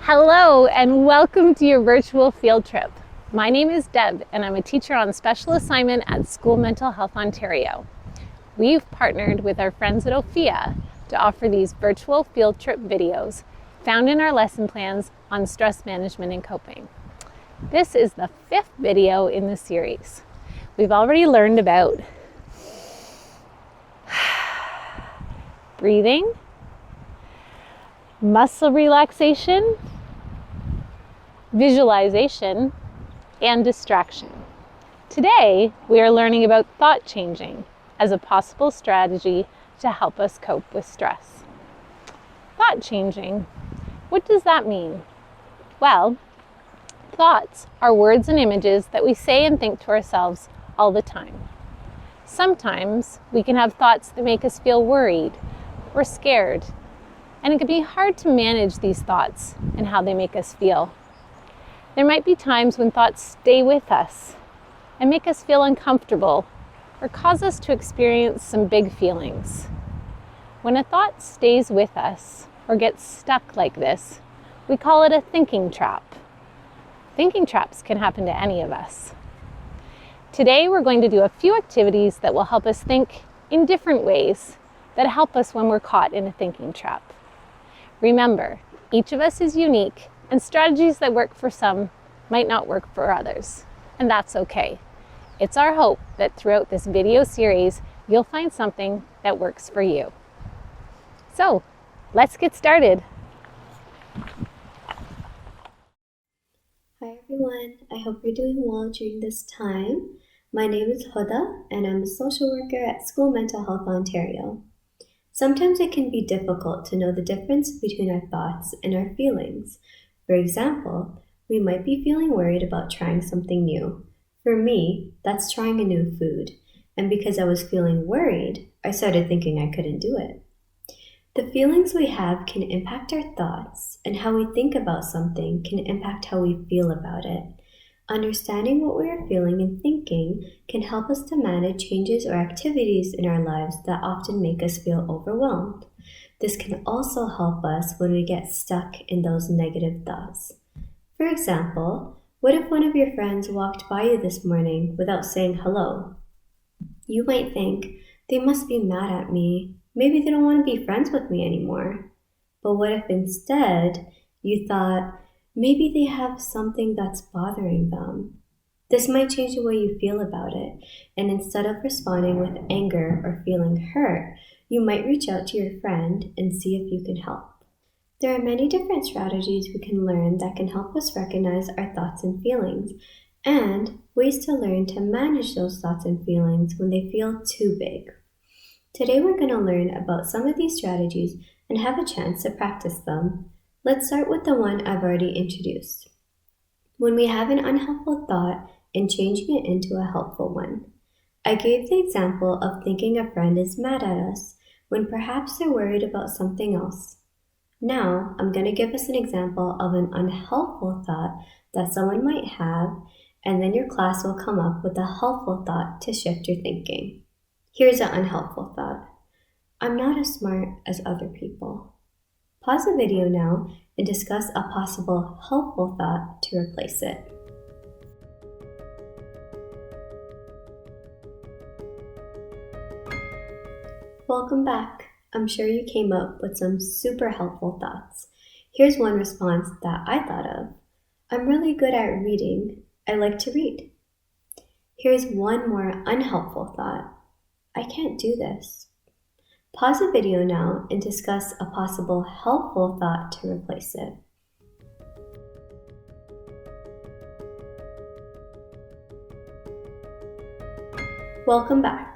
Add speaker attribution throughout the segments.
Speaker 1: Hello and welcome to your virtual field trip. My name is Deb and I'm a teacher on special assignment at School Mental Health Ontario. We've partnered with our friends at OFIA to offer these virtual field trip videos found in our lesson plans on stress management and coping. This is the 5th video in the series. We've already learned about breathing, muscle relaxation, visualization, and distraction. Today, we are learning about thought changing as a possible strategy to help us cope with stress. Thought changing, what does that mean? Well, thoughts are words and images that we say and think to ourselves all the time. Sometimes we can have thoughts that make us feel worried or scared, and it can be hard to manage these thoughts and how they make us feel. There might be times when thoughts stay with us and make us feel uncomfortable or cause us to experience some big feelings. When a thought stays with us or gets stuck like this, we call it a thinking trap. Thinking traps can happen to any of us. Today we're going to do a few activities that will help us think in different ways that help us when we're caught in a thinking trap. Remember, each of us is unique, and strategies that work for some might not work for others, and that's okay. It's our hope that throughout this video series, you'll find something that works for you. So, let's get started.
Speaker 2: Hi everyone, I hope you're doing well during this time. My name is Huda, and I'm a social worker at School Mental Health Ontario. Sometimes it can be difficult to know the difference between our thoughts and our feelings. For example, we might be feeling worried about trying something new. For me, that's trying a new food. And because I was feeling worried, I started thinking I couldn't do it. The feelings we have can impact our thoughts, and how we think about something can impact how we feel about it. Understanding what we are feeling and thinking can help us to manage changes or activities in our lives that often make us feel overwhelmed. This can also help us when we get stuck in those negative thoughts. For example, what if one of your friends walked by you this morning without saying hello? You might think, they must be mad at me. Maybe they don't want to be friends with me anymore. But what if instead you thought, maybe they have something that's bothering them? This might change the way you feel about it, and instead of responding with anger or feeling hurt, you might reach out to your friend and see if you can help. There are many different strategies we can learn that can help us recognize our thoughts and feelings, and ways to learn to manage those thoughts and feelings when they feel too big. Today we're going to learn about some of these strategies and have a chance to practice them. Let's start with the one I've already introduced. When we have an unhelpful thought and changing it into a helpful one. I gave the example of thinking a friend is mad at us when perhaps they're worried about something else. Now, I'm going to give us an example of an unhelpful thought that someone might have, and then your class will come up with a helpful thought to shift your thinking. Here's an unhelpful thought. I'm not as smart as other people. Pause the video now and discuss a possible helpful thought to replace it. Welcome back. I'm sure you came up with some super helpful thoughts. Here's one response that I thought of. I'm really good at reading. I like to read. Here's one more unhelpful thought. I can't do this. Pause the video now and discuss a possible helpful thought to replace it. Welcome back.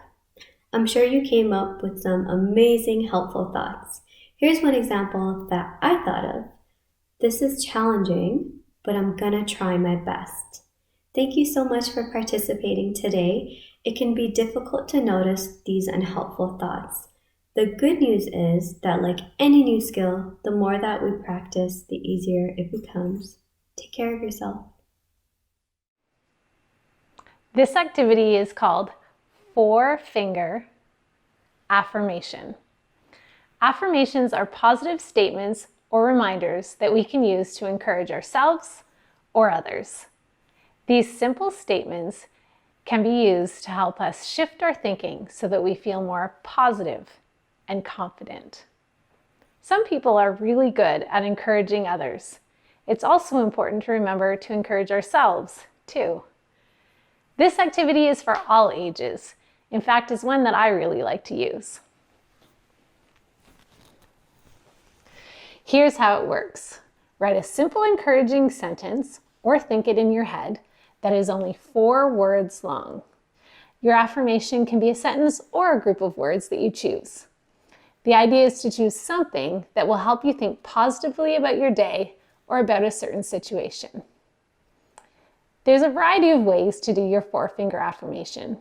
Speaker 2: I'm sure you came up with some amazing helpful thoughts. Here's one example that I thought of. This is challenging, but I'm gonna try my best. Thank you so much for participating today. It can be difficult to notice these unhelpful thoughts. The good news is that like any new skill, the more that we practice, the easier it becomes. Take care of yourself.
Speaker 1: This activity is called 4-finger affirmation. Affirmations are positive statements or reminders that we can use to encourage ourselves or others. These simple statements can be used to help us shift our thinking so that we feel more positive and confident. Some people are really good at encouraging others. It's also important to remember to encourage ourselves, too. This activity is for all ages. In fact, it's one that I really like to use. Here's how it works. Write a simple encouraging sentence or think it in your head that is only 4 words long. Your affirmation can be a sentence or a group of words that you choose. The idea is to choose something that will help you think positively about your day or about a certain situation. There's a variety of ways to do your 4-finger affirmation.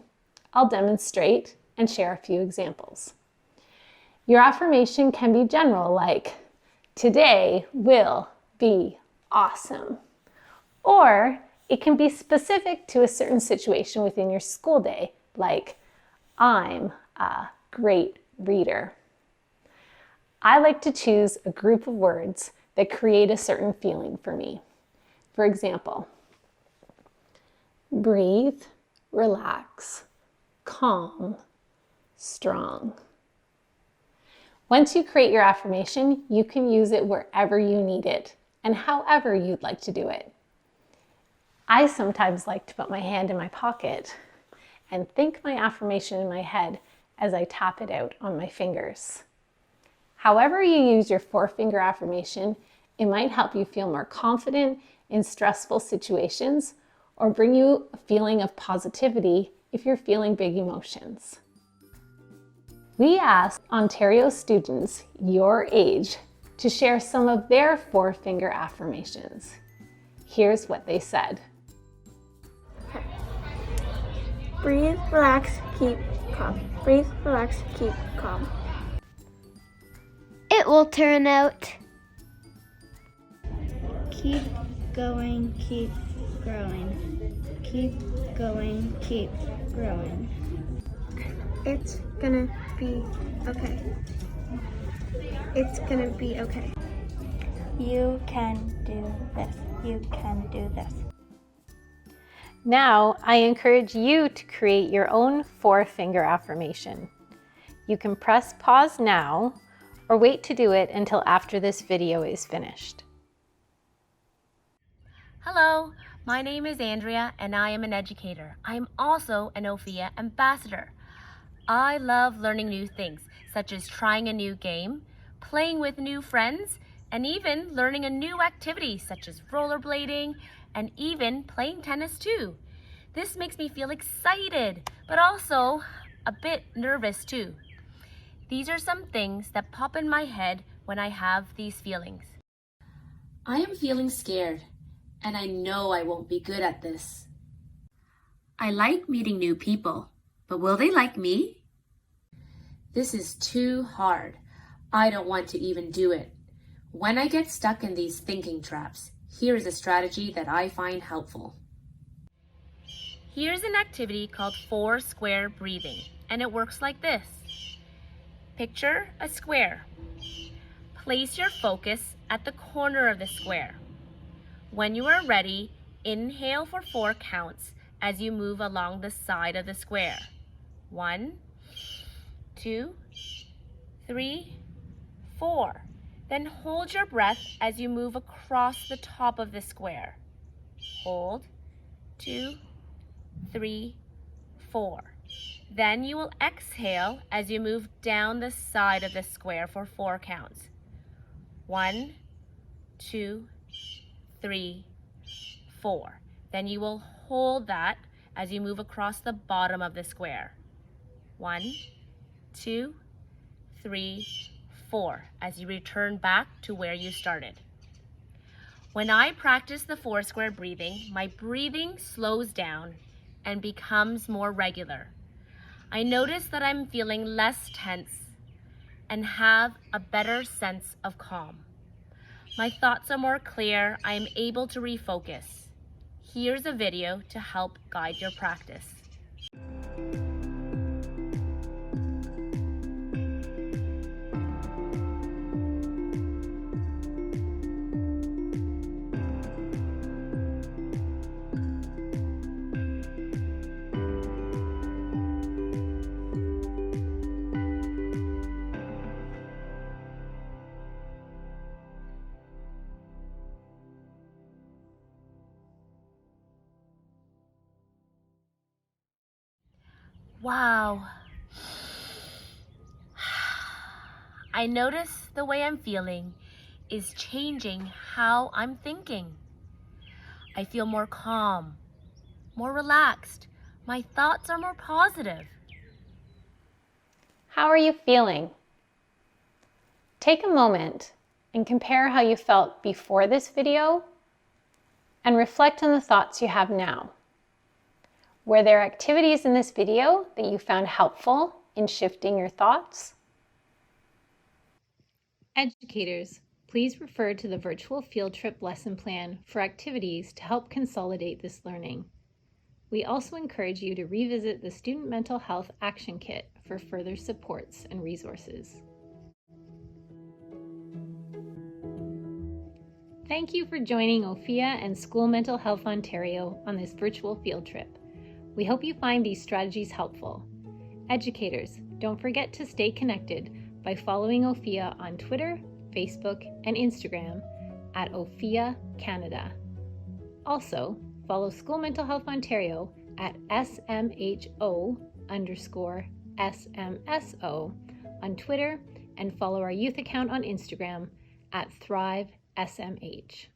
Speaker 1: I'll demonstrate and share a few examples. Your affirmation can be general, like, "Today will be awesome." Or it can be specific to a certain situation within your school day, like, "I'm a great reader." I like to choose a group of words that create a certain feeling for me. For example, breathe, relax, calm, strong. Once you create your affirmation, you can use it wherever you need it and however you'd like to do it. I sometimes like to put my hand in my pocket and think my affirmation in my head as I tap it out on my fingers. However you use your 4-finger affirmation, it might help you feel more confident in stressful situations or bring you a feeling of positivity if you're feeling big emotions. We asked Ontario students your age to share some of their 4-finger affirmations. Here's what they said.
Speaker 3: Breathe, relax, keep calm. Breathe, relax, keep calm.
Speaker 4: It will turn out.
Speaker 3: Keep going, keep growing. Keep going, keep growing. It's gonna be okay. It's gonna be okay. You can do this. You can do this.
Speaker 1: Now, I encourage you to create your own 4-finger affirmation. You can press pause now or wait to do it until after this video is finished.
Speaker 5: Hello, my name is Andrea and I am an educator. I am also an OFIA ambassador. I love learning new things, such as trying a new game, playing with new friends, and even learning a new activity such as rollerblading and even playing tennis too. This makes me feel excited, but also a bit nervous too. These are some things that pop in my head when I have these feelings. I am feeling scared, and I know I won't be good at this. I like meeting new people, but will they like me? This is too hard. I don't want to even do it. When I get stuck in these thinking traps, here is a strategy that I find helpful. Here's an activity called 4-square breathing, and it works like this. Picture a square. Place your focus at the corner of the square. When you are ready, inhale for 4 counts as you move along the side of the square. 1, 2, 3, 4. Then hold your breath as you move across the top of the square. Hold. 2, 3, 4. Then you will exhale as you move down the side of the square for 4 counts. 1, 2, 3, 4. Then you will hold that as you move across the bottom of the square. 1, 2, 3, 4, as you return back to where you started. When I practice the 4-square breathing, my breathing slows down and becomes more regular. I notice that I'm feeling less tense and have a better sense of calm. My thoughts are more clear. I am able to refocus. Here's a video to help guide your practice. Wow. I notice the way I'm feeling is changing how I'm thinking. I feel more calm, more relaxed. My thoughts are more positive.
Speaker 1: How are you feeling? Take a moment and compare how you felt before this video and reflect on the thoughts you have now. Were there activities in this video that you found helpful in shifting your thoughts? Educators, please refer to the virtual field trip lesson plan for activities to help consolidate this learning. We also encourage you to revisit the Student Mental Health Action Kit for further supports and resources. Thank you for joining OFIA and School Mental Health Ontario on this virtual field trip. We hope you find these strategies helpful. Educators, don't forget to stay connected by following OFIA on Twitter, Facebook, and Instagram at OFIA Canada. Also, follow School Mental Health Ontario at SMHO_SMSO on Twitter, and follow our youth account on Instagram at ThriveSMH.